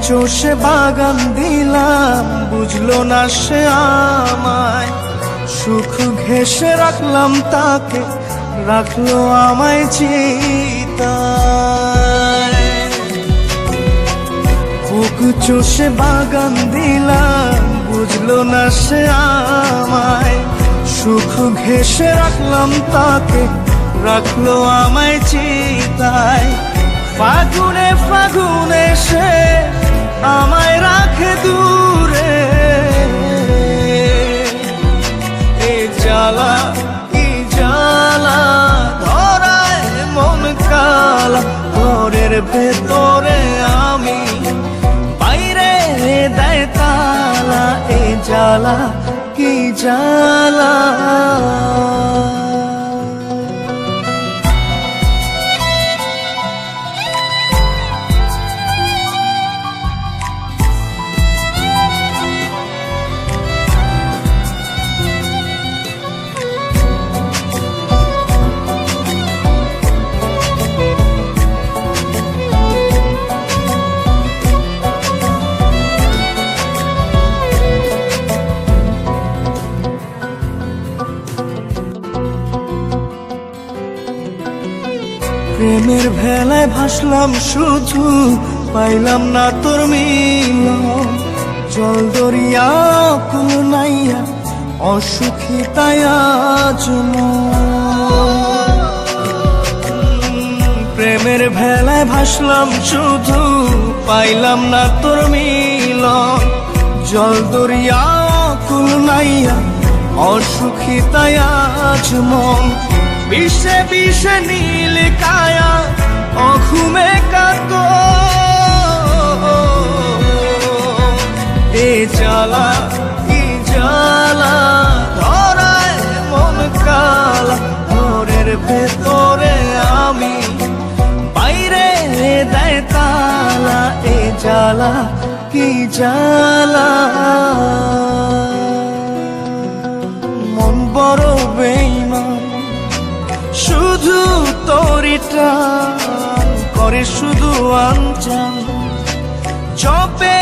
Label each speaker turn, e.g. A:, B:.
A: চষে বাগান দিলাম, বুঝলো না সে আমায়। সুখ ঘেঁষে রাখলাম তাকে, রাখলো আমায় চিতায়। বুক চষে বাগান দিলাম, বুঝলো না সে আমায়। সুখ ঘেঁষে রাখলাম তাকে, রাখলো আমায় চিতায়। ফাগুনে ফাগুনে সে আমায় রাখে দূরে, এ জ্বালা কি জ্বালা, ধরায় মন কালা। ঘরের ভেতরে আমি, বাইরে দেয় তালা, এ জ্বালা কি জ্বালা। প্রেমের ভেলায় ভাসলাম শুধু, পাইলাম না তোর মিলন। জল দরিয়া কুল নাইয়া, অসুখী তাই আজ মন। প্রেমের ভেলায় ভাসলাম শুধু, পাইলাম না তোর মিলন। জল দরিয়া কুল নাইয়া, অসুখী তাই আজ মন। বিষে বিষে নীল কায়া, অঘুমে কাত, এ জ্বালা কি জ্বালা, ধরায় মন কালা। ঘরের ভেতরে আমি, বাইরে দেয় তালা, এ জ্বালা কি জ্বালা। মন বড় বেঈমান, শুধু তোরই টান করে, শুধু আনচান। জপে